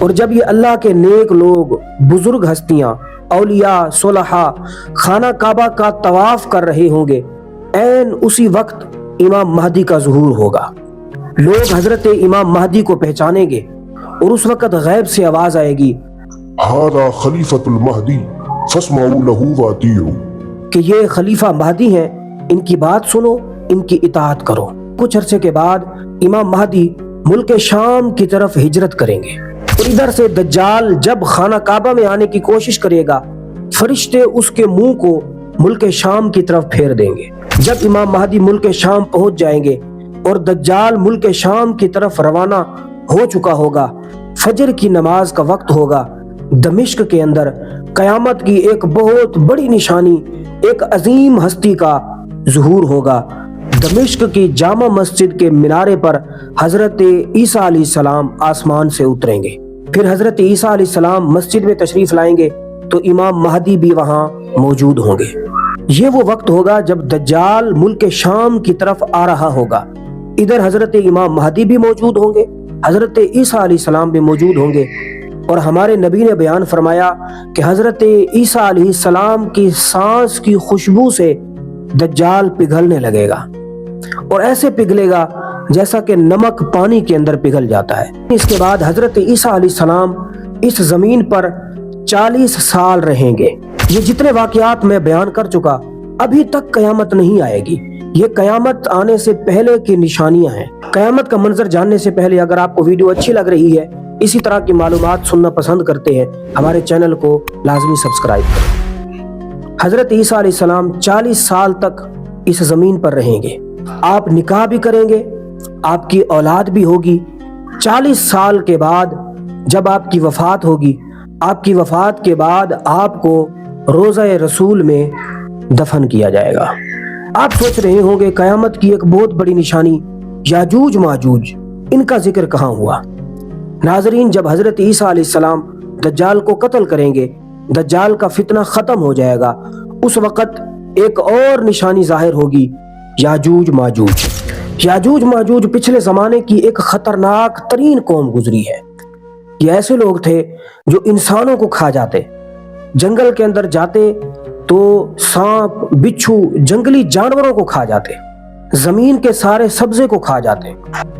اور جب یہ اللہ کے نیک لوگ، بزرگ ہستیاں، اولیاء، صلحاء خانہ کعبہ کا طواف کر رہے ہوں گے، عین اسی وقت امام مہدی کا ظہور ہوگا۔ لوگ حضرت امام مہدی کو پہچانیں گے اور اس وقت غیب سے آواز آئے گی، هذا خلیفۃ المہدی فاسمعوا له واطیعوا، کہ یہ خلیفہ مہدی ہیں، ان کی بات سنو، ان کی اطاعت کرو۔ کچھ عرصے کے بعد امام مہدی ملک شام کی طرف ہجرت کریں گے، اور ادھر سے دجال جب خانہ کعبہ میں آنے کی کوشش کرے گا، فرشتے اس کے منہ کو ملک شام کی طرف پھیر دیں گے۔ جب امام مہدی ملک شام پہنچ جائیں گے اور دجال ملک شام کی طرف روانہ ہو چکا ہوگا، فجر کی نماز کا وقت ہوگا، دمشق کے اندر قیامت کی ایک بہت بڑی نشانی، ایک عظیم ہستی کا ظہور ہوگا۔ دمشق کی جامع مسجد کے مینارے پر حضرت عیسیٰ علیہ السلام آسمان سے اتریں گے۔ پھر حضرت عیسیٰ علیہ السلام مسجد میں تشریف لائیں گے تو امام مہدی بھی وہاں موجود ہوں گے۔ یہ وہ وقت ہوگا جب دجال ملک شام کی طرف آ رہا ہوگا، ادھر حضرت امام مہدی بھی موجود ہوں گے، حضرت عیسیٰ علیہ السلام بھی موجود ہوں گے، اور ہمارے نبی نے بیان فرمایا کہ حضرت عیسیٰ علیہ السلام کی سانس کی خوشبو سے دجال پگھلنے لگے گا، اور ایسے پگھلے گا جیسا کہ نمک پانی کے اندر پگھل جاتا ہے۔ اس کے بعد حضرت عیسیٰ علیہ السلام اس زمین پر 40 سال رہیں گے۔ یہ جتنے واقعات میں بیان کر چکا، ابھی تک قیامت نہیں آئے گی، یہ قیامت آنے سے پہلے کی نشانیاں ہیں۔ قیامت کا منظر جاننے سے پہلے اگر آپ کو ویڈیو اچھی لگ رہی ہے، اسی طرح کی معلومات سننا پسند کرتے ہیں، ہمارے چینل کو لازمی سبسکرائب کریں۔ حضرت عیسیٰ علیہ السلام 40 سال تک اس زمین پر رہیں گے۔ آپ نکاح بھی کریں گے، آپ کی اولاد بھی ہوگی۔ 40 سال کے بعد جب آپ کی وفات ہوگی، آپ کی وفات کے بعد آپ کو روضہ رسول میں دفن کیا جائے گا۔ آپ سوچ رہے ہوں گے قیامت کی ایک بہت بڑی نشانی یاجوج ماجوج، ان کا ذکر کہاں ہوا؟ ناظرین، جب حضرت عیسیٰ علیہ السلام دجال کو قتل کریں گے، دجال کا فتنہ ختم ہو جائے گا، اس وقت ایک اور نشانی ظاہر ہوگی، یاجوج ماجوج۔ یاجوج ماجوج پچھلے زمانے کی ایک خطرناک ترین قوم گزری ہے۔ یہ ایسے لوگ تھے جو انسانوں کو کھا جاتے، جنگل کے اندر جاتے تو سانپ، بچھو، جنگلی جانوروں کو کھا جاتے، زمین کے سارے سبزے کو کھا جاتے۔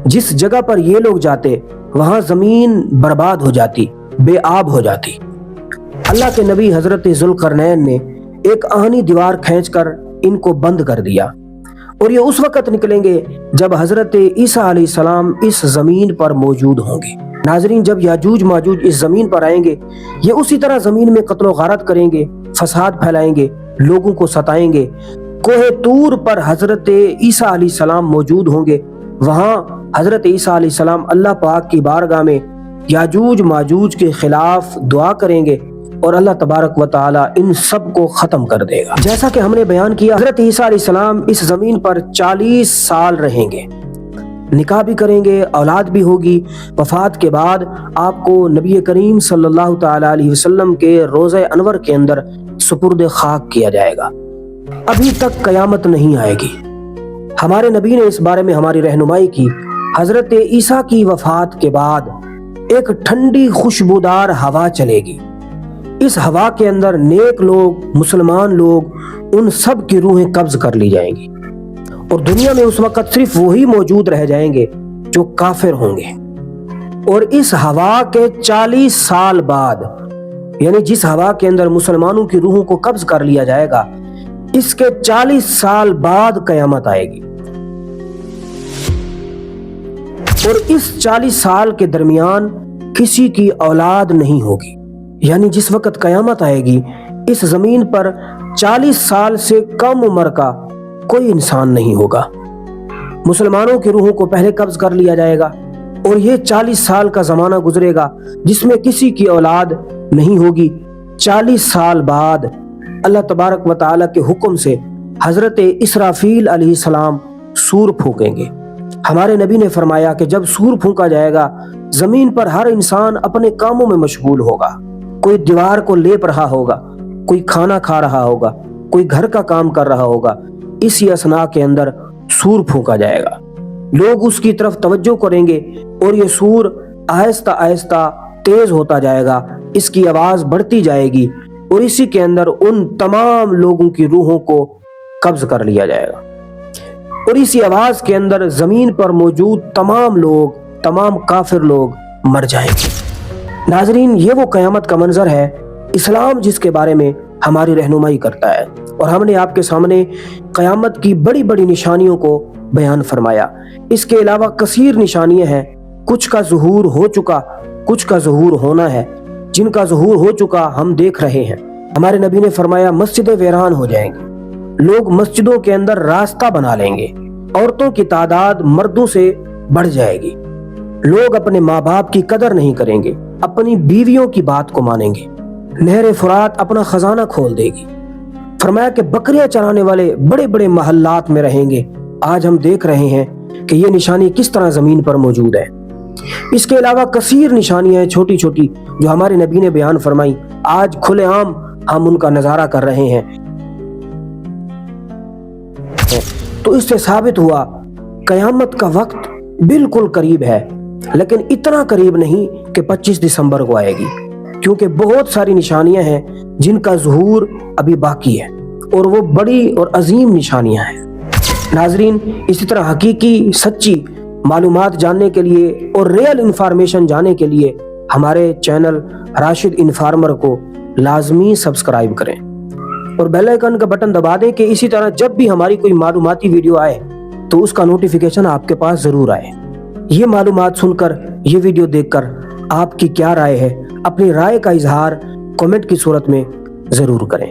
جس جگہ پر یہ لوگ جاتے وہاں زمین برباد ہو جاتی، بے آب ہو جاتی۔ اللہ کے نبی حضرت ذوالقرنین نے ایک آہنی دیوار کھینچ کر ان کو بند کر دیا، اور یہ اس وقت نکلیں گے جب حضرت عیسیٰ علیہ السلام اس زمین پر موجود ہوں گے۔ ناظرین، جب یاجوج ماجوج اس زمین پر آئیں گے، یہ اسی طرح زمین میں قتل و غارت کریں گے، فساد پھیلائیں گے، لوگوں کو ستائیں گے۔ کوہ طور پر حضرت عیسیٰ علیہ السلام موجود ہوں گے، وہاں حضرت عیسیٰ علیہ السلام اللہ پاک کی بارگاہ میں یاجوج ماجوج کے خلاف دعا کریں گے، اور اللہ تبارک و تعالی ان سب کو ختم کر دے گا۔ جیسا کہ ہم نے بیان کیا، حضرت عیسیٰ علیہ السلام اس زمین پر 40 سال رہیں گے، نکاح بھی کریں گے، اولاد بھی ہوگی۔ وفات کے بعد آپ کو نبی کریم صلی اللہ تعالی علیہ وسلم کے روضہ انور کے اندر سپرد خاک کیا جائے گا۔ ابھی تک قیامت نہیں آئے گی۔ ہمارے نبی نے اس بارے میں ہماری رہنمائی کی۔ حضرت عیسیٰ کی وفات کے بعد ایک ٹھنڈی خوشبودار ہوا چلے گی۔ اس ہوا کے اندر نیک لوگ، مسلمان لوگ، ان سب کی روحیں قبض کر لی جائیں گی، اور دنیا میں اس وقت صرف وہی موجود رہ جائیں گے جو کافر ہوں گے۔ اور اس ہوا کے 40 سال بعد، یعنی جس ہوا کے اندر مسلمانوں کی روحوں کو قبض کر لیا جائے گا، اس کے 40 سال بعد قیامت آئے گی۔ اور اس 40 سال کے درمیان کسی کی اولاد نہیں ہوگی، یعنی جس وقت قیامت آئے گی، اس زمین پر 40 سال سے کم عمر کا کوئی انسان نہیں ہوگا۔ مسلمانوں کی روحوں کو پہلے قبض کر لیا جائے گا، اور یہ 40 سال کا زمانہ گزرے گا جس میں کسی کی اولاد نہیں ہوگی۔ 40 سال بعد اللہ تبارک و تعالیٰ کے حکم سے حضرت اسرافیل علیہ السلام سور پھونکیں گے۔ ہمارے نبی نے فرمایا کہ جب سور پھونکا جائے گا، زمین پر ہر انسان اپنے کاموں میں مشغول ہوگا۔ کوئی دیوار کو لیپ رہا ہوگا، کوئی کھانا کھا رہا ہوگا، کوئی گھر کا کام کر رہا ہوگا۔ اسی اثناء کے اندر سور پھونکا جائے گا، لوگ اس کی طرف توجہ کریں گے، اور یہ سور آہستہ آہستہ تیز ہوتا جائے گا، اس کی آواز بڑھتی جائے گی اور اسی کے اندر ان تمام لوگوں کی روحوں کو قبض کر لیا جائے گا، اور اسی آواز کے اندر زمین پر موجود تمام لوگ، تمام کافر لوگ مر جائیں گے۔ ناظرین، یہ وہ قیامت کا منظر ہے اسلام جس کے بارے میں ہماری رہنمائی کرتا ہے، اور ہم نے آپ کے سامنے قیامت کی بڑی بڑی نشانیوں کو بیان فرمایا۔ اس کے علاوہ کثیر نشانیاں ہیں، کچھ کا ظہور ہو چکا، کچھ کا ظہور ہونا ہے۔ جن کا ظہور ہو چکا ہم دیکھ رہے ہیں۔ ہمارے نبی نے فرمایا مسجدیں ویران ہو جائیں گی، لوگ مسجدوں کے اندر راستہ بنا لیں گے، عورتوں کی تعداد مردوں سے بڑھ جائے گی، لوگ اپنے ماں باپ کی قدر نہیں کریں گے، اپنی بیویوں کی بات کو مانیں گے، نہر فرات اپنا خزانہ کھول دے گی۔ فرمایا کہ بکریاں چرانے والے بڑے بڑے محلات میں رہیں گے۔ آج ہم دیکھ رہے ہیں کہ یہ نشانی کس طرح زمین پر موجود ہے۔ اس کے علاوہ کثیر نشانیاں ہیں چھوٹی چھوٹی جو ہمارے نبی نے بیان فرمائی، آج کھلے عام ہم ان کا نظارہ کر رہے ہیں۔ تو اس سے ثابت ہوا قیامت کا وقت بالکل قریب ہے، لیکن اتنا قریب نہیں کہ 25 دسمبر کو آئے گی، کیونکہ بہت ساری نشانیاں ہیں جن کا ظہور ابھی باقی ہے، اور وہ بڑی اور عظیم نشانیاں ہیں۔ ناظرین، اسی طرح حقیقی سچی معلومات جاننے کے لیے اور ریئل انفارمیشن جاننے کے لیے ہمارے چینل راشد انفارمر کو لازمی سبسکرائب کریں اور بیل آئیکن کا بٹن دبا دیں کہ اسی طرح جب بھی ہماری کوئی معلوماتی ویڈیو آئے تو اس کا نوٹیفیکیشن آپ کے پاس ضرور آئے۔ یہ معلومات سن کر، یہ ویڈیو دیکھ کر آپ کی کیا رائے ہے؟ اپنی رائے کا اظہار کمنٹ کی صورت میں ضرور کریں۔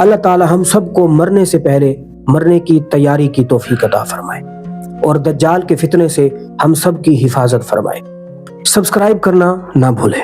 اللہ تعالی ہم سب کو مرنے سے پہلے مرنے کی تیاری کی توفیق عطا فرمائے اور دجال کے فتنے سے ہم سب کی حفاظت فرمائے۔ سبسکرائب کرنا نہ بھولیں۔